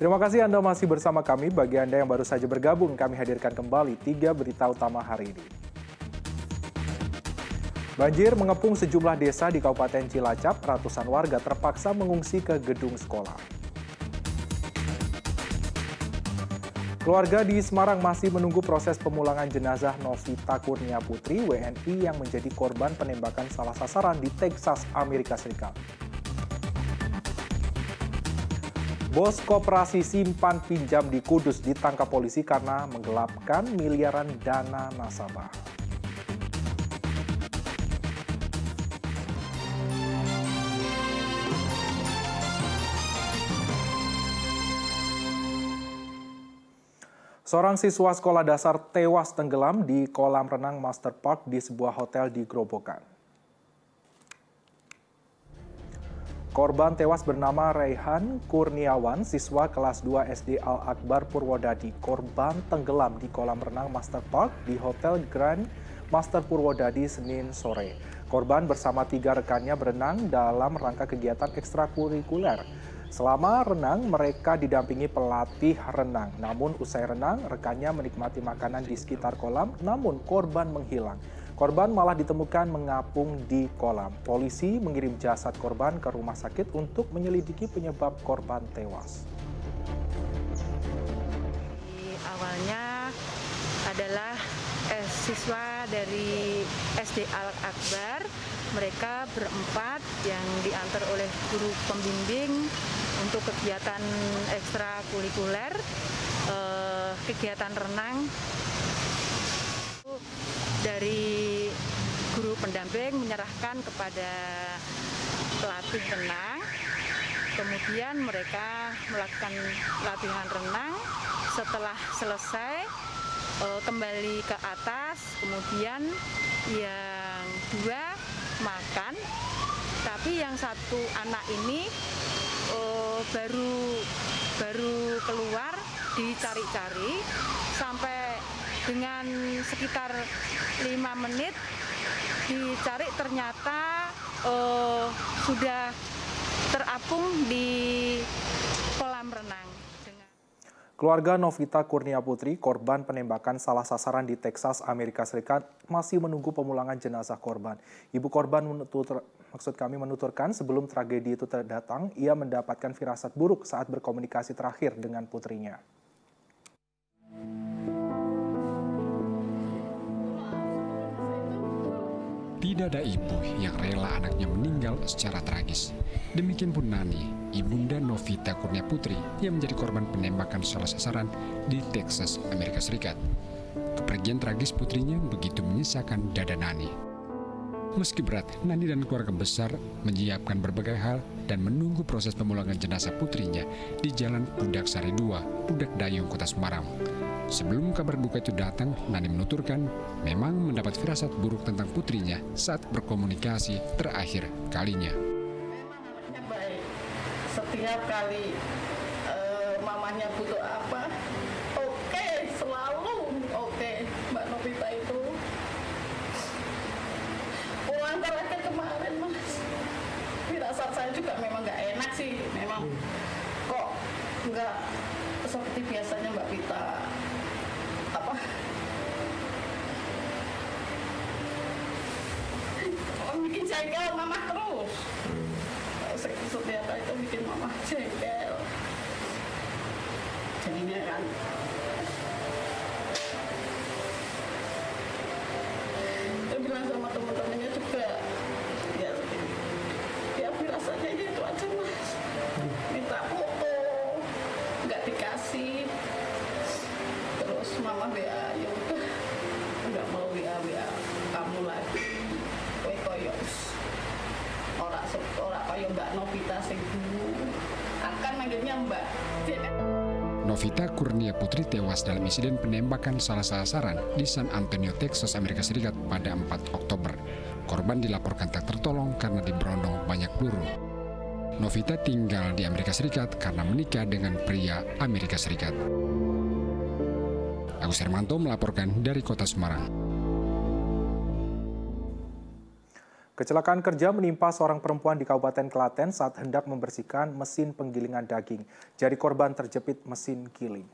Terima kasih Anda masih bersama kami. Bagi Anda yang baru saja bergabung, kami hadirkan kembali 3 berita utama hari ini. Banjir mengepung sejumlah desa di Kabupaten Cilacap, ratusan warga terpaksa mengungsi ke gedung sekolah. Keluarga di Semarang masih menunggu proses pemulangan jenazah Novita Kurnia Putri, WNI yang menjadi korban penembakan salah sasaran di Texas, Amerika Serikat. Bos koperasi simpan pinjam di Kudus ditangkap polisi karena menggelapkan miliaran dana nasabah. Seorang siswa sekolah dasar tewas tenggelam di kolam renang Master Park di sebuah hotel di Grobogan. Korban tewas bernama Raihan Kurniawan, siswa kelas 2 SD Al-Akbar Purwodadi. Korban tenggelam di kolam renang Master Park di Hotel Grand Master Purwodadi Senin sore. Korban bersama 3 rekannya berenang dalam rangka kegiatan ekstrakurikuler. Selama renang, mereka didampingi pelatih renang. Namun usai renang, rekannya menikmati makanan di sekitar kolam, namun korban menghilang. Korban malah ditemukan mengapung di kolam. Polisi mengirim jasad korban ke rumah sakit untuk menyelidiki penyebab korban tewas. Awalnya adalah siswa dari SD Al-Akbar. Mereka berempat yang diantar oleh guru pembimbing untuk kegiatan ekstrakurikuler, kegiatan renang. Dari guru pendamping menyerahkan kepada pelatih renang, kemudian mereka melakukan latihan renang. Setelah selesai kembali ke atas, kemudian yang 2 makan, tapi yang 1 anak ini baru keluar, dicari-cari sampai dengan sekitar 5 menit dicari, ternyata sudah terapung di kolam renang. Keluarga Novita Kurnia Putri, korban penembakan salah sasaran di Texas, Amerika Serikat, masih menunggu pemulangan jenazah korban. Ibu korban menuturkan sebelum tragedi itu datang, ia mendapatkan firasat buruk saat berkomunikasi terakhir dengan putrinya. Tidak ada ibu yang rela anaknya meninggal secara tragis. Demikian pun Nani, ibunda Novita Kurnia Putri yang menjadi korban penembakan salah sasaran di Texas, Amerika Serikat. Kepergian tragis putrinya begitu menyisakan dada Nani. Meski berat, Nani dan keluarga besar menyiapkan berbagai hal dan menunggu proses pemulangan jenazah putrinya di Jalan Pudak Sari 2, Pudak Dayung, Kota Semarang. Sebelum kabar duka itu datang, Nani menuturkan memang mendapat firasat buruk tentang putrinya saat berkomunikasi terakhir kalinya. Memang anaknya baik. Setiap kali mamanya butuh apa, oke, selalu oke. Mbak Novita itu pulang terakhir kemarin, Mas. Firasat saya juga memang nggak enak sih. Memang kok nggak seperti biasanya Mbak Vita. Bikin jengkel mama terus. Setiap kali itu bikin mama jengkel. Jadinya kan dia bilang sama teman-temannya juga, ya firasatnya itu aja, Mas. Minta foto, nggak dikasih. Terus mama WA, ya udah nggak mau WA kamu lagi. Orang kaya Mbak Novita sing dulu akan manggilnya Mbak. Novita Kurnia Putri tewas dalam insiden penembakan salah sasaran di San Antonio, Texas, Amerika Serikat pada 4 Oktober. Korban dilaporkan tak tertolong karena diberondong banyak peluru. Novita tinggal di Amerika Serikat karena menikah dengan pria Amerika Serikat. Agus Hermanto melaporkan dari Kota Semarang. Kecelakaan kerja menimpa seorang perempuan di Kabupaten Klaten saat hendak membersihkan mesin penggilingan daging. Jari korban terjepit mesin giling.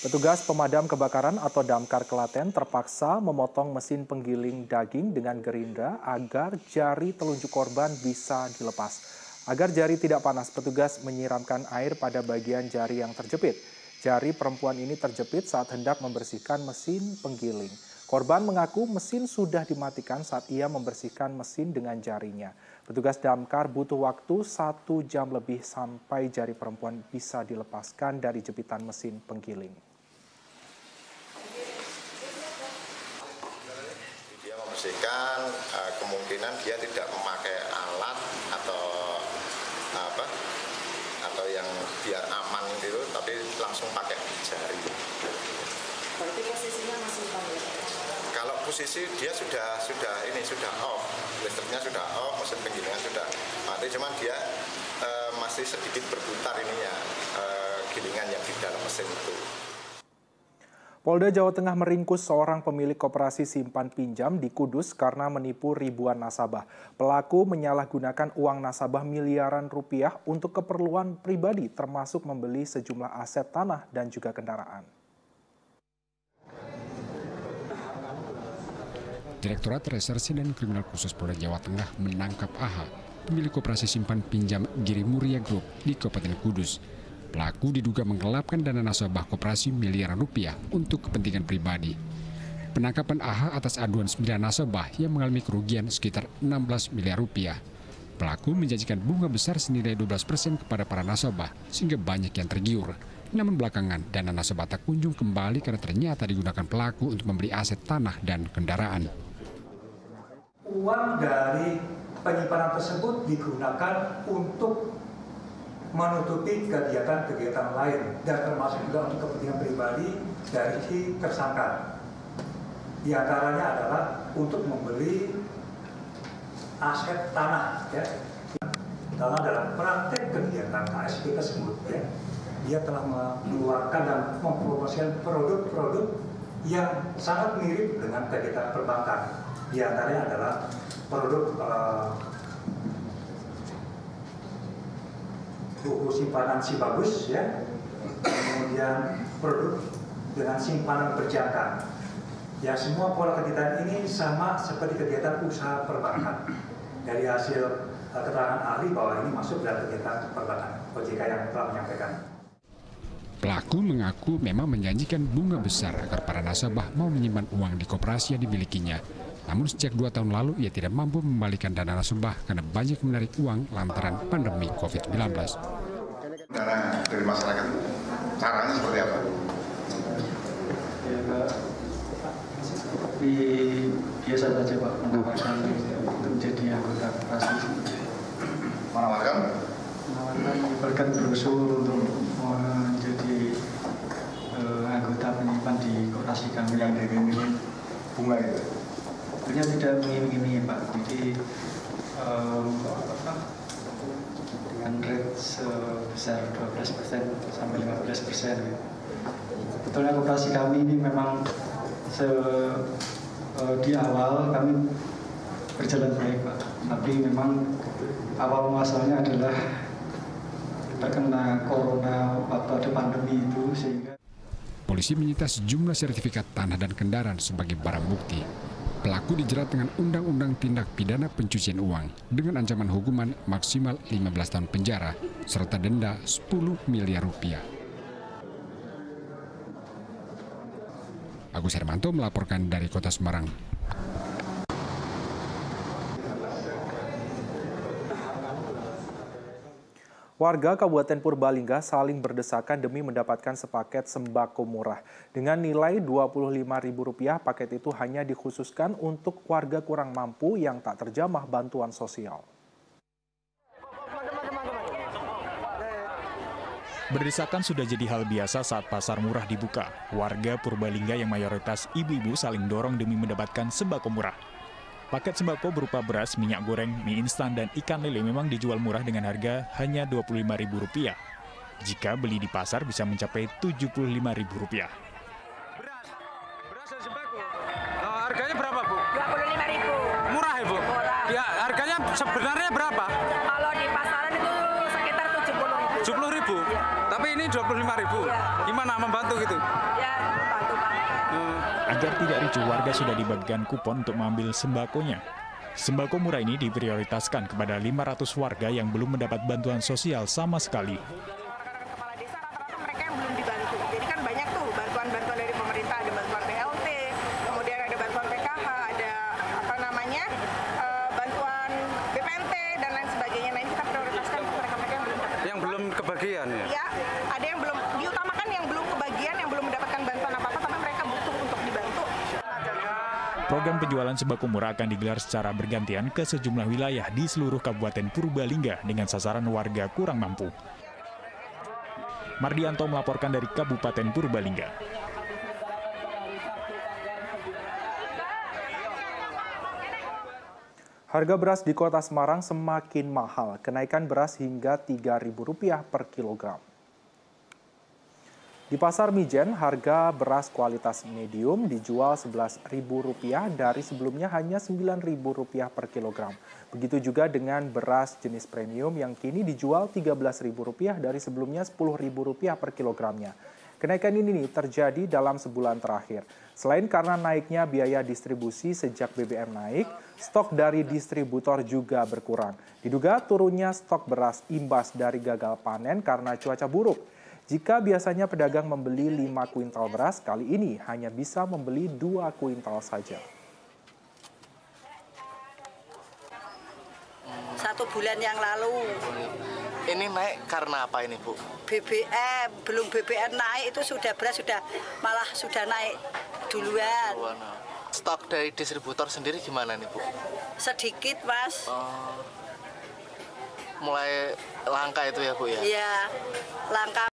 Petugas pemadam kebakaran atau Damkar Klaten terpaksa memotong mesin penggiling daging dengan gerinda agar jari telunjuk korban bisa dilepas. Agar jari tidak panas, petugas menyiramkan air pada bagian jari yang terjepit. Jari perempuan ini terjepit saat hendak membersihkan mesin penggiling. Korban mengaku mesin sudah dimatikan saat ia membersihkan mesin dengan jarinya. Petugas damkar butuh waktu 1 jam lebih sampai jari perempuan bisa dilepaskan dari jepitan mesin penggiling. Dia membersihkan, kemungkinan dia tidak memakai alat atau yang biar aman gitu, tapi langsung pakai jari. Berarti posisinya masih pakai? Kalau posisi dia sudah off, listriknya sudah off, mesin penggilingan sudah mati, cuman dia masih sedikit berputar ininya, gilingan yang di dalam mesin itu. Polda Jawa Tengah meringkus seorang pemilik koperasi simpan pinjam di Kudus karena menipu ribuan nasabah. Pelaku menyalahgunakan uang nasabah miliaran rupiah untuk keperluan pribadi, termasuk membeli sejumlah aset tanah dan juga kendaraan. Direktorat Reserse dan Kriminal Khusus Polda Jawa Tengah menangkap AH, pemilik koperasi simpan pinjam Giri Muria Group di Kabupaten Kudus. Pelaku diduga menggelapkan dana nasabah koperasi miliaran rupiah untuk kepentingan pribadi. Penangkapan AH atas aduan 9 nasabah yang mengalami kerugian sekitar 16 miliar rupiah. Pelaku menjanjikan bunga besar senilai 12% kepada para nasabah sehingga banyak yang tergiur. Namun belakangan dana nasabah tak kunjung kembali karena ternyata digunakan pelaku untuk membeli aset tanah dan kendaraan. Uang dari penyimpanan tersebut digunakan untuk menutupi kegiatan-kegiatan lain dan termasuk juga untuk kepentingan pribadi dari si tersangka. Di antaranya adalah untuk membeli aset tanah, ya. Dalam praktek kegiatan KSP tersebut, ya, dia telah mengeluarkan dan mempromosikan produk-produk yang sangat mirip dengan kegiatan perbankan. Di antaranya adalah produk buku simpanan si bagus, ya, kemudian produk dengan simpanan berjangka. Ya, semua pola kegiatan ini sama seperti kegiatan usaha perbankan. Dari hasil keterangan ahli bahwa ini masuk dalam kegiatan perbankan, OJK yang telah menyampaikan. Pelaku mengaku memang menjanjikan bunga besar agar para nasabah mau menyimpan uang di koperasi yang dimilikinya. Namun sejak 2 tahun lalu ia tidak mampu mengembalikan dana nasabah karena banyak menarik uang lantaran pandemi COVID-19. Dana dari masyarakat, caranya seperti apa? Ya Pak, seperti biasa saja Pak, menawarkan untuk menjadi anggota koperasi. Menawarkan? Menawarkan brosur untuk menjadi anggota penyimpan di koperasi kami. Yang diiming-iming bunga itu? Sebenarnya tidak mengiming-imingi Pak, jadi dengan rate sebesar 12% sampai 15%. Sebetulnya koperasi kami ini memang di awal kami berjalan baik Pak, tapi memang awal muasalnya adalah terkena corona waktu ada pandemi itu sehingga Polisi menyita sejumlah sertifikat tanah dan kendaraan sebagai barang bukti. Pelaku dijerat dengan Undang-Undang Tindak Pidana Pencucian Uang dengan ancaman hukuman maksimal 15 tahun penjara serta denda 10 miliar rupiah. Agus Hermanto melaporkan dari Kota Semarang. Warga Kabupaten Purbalingga saling berdesakan demi mendapatkan sepaket sembako murah. Dengan nilai Rp25.000, paket itu hanya dikhususkan untuk warga kurang mampu yang tak terjamah bantuan sosial. Berdesakan sudah jadi hal biasa saat pasar murah dibuka. Warga Purbalingga yang mayoritas ibu-ibu saling dorong demi mendapatkan sembako murah. Paket sembako berupa beras, minyak goreng, mie instan, dan ikan lele memang dijual murah dengan harga hanya Rp25.000. Jika beli di pasar bisa mencapai Rp75.000. sembako. Harganya berapa, Bu? 25.000. Murah, Ibu? Murah. Ya, harganya sebenarnya berapa? Kalau di pasaran itu sekitar 70.000. 70.000? Ya. Tapi ini 25.000. Ya. Gimana, membantu gitu? Ya, membantu banget. Agar tidak ricuh, warga sudah dibagikan kupon untuk mengambil sembakonya. Sembako murah ini diprioritaskan kepada 500 warga yang belum mendapat bantuan sosial sama sekali. Kepala desa rata-rata mereka yang belum dibantu. Jadi kan banyak tuh bantuan-bantuan dari pemerintah, ada bantuan BLT, kemudian ada bantuan PKH, ada bantuan BPNT dan lain sebagainya. Nah, ini kita prioritaskan untuk mereka-mereka yang belum dapat. Yang belum kebagian ya? Ya, ada yang belum diutamakan, yang belum kebagian, yang belum mendapatkan bantuan apa-apa, tapi mereka butuh untuk dibantu. Program penjualan sembako murah akan digelar secara bergantian ke sejumlah wilayah di seluruh Kabupaten Purbalingga dengan sasaran warga kurang mampu. Mardianto melaporkan dari Kabupaten Purbalingga. Harga beras di Kota Semarang semakin mahal, kenaikan beras hingga Rp3.000 per kilogram. Di Pasar Mijen, harga beras kualitas medium dijual Rp11.000 dari sebelumnya hanya Rp9.000 per kilogram. Begitu juga dengan beras jenis premium yang kini dijual Rp13.000 dari sebelumnya Rp10.000 per kilogramnya. Kenaikan ini terjadi dalam sebulan terakhir. Selain karena naiknya biaya distribusi sejak BBM naik, stok dari distributor juga berkurang. Diduga turunnya stok beras imbas dari gagal panen karena cuaca buruk. Jika biasanya pedagang membeli 5 kuintal beras, kali ini hanya bisa membeli 2 kuintal saja. 1 bulan yang lalu. Ini naik karena apa ini, Bu? BBM, belum BBM naik itu beras malah sudah naik duluan. Stok dari distributor sendiri gimana nih, Bu? Sedikit, Mas. Mulai langka itu ya, Bu ya? Iya, langka.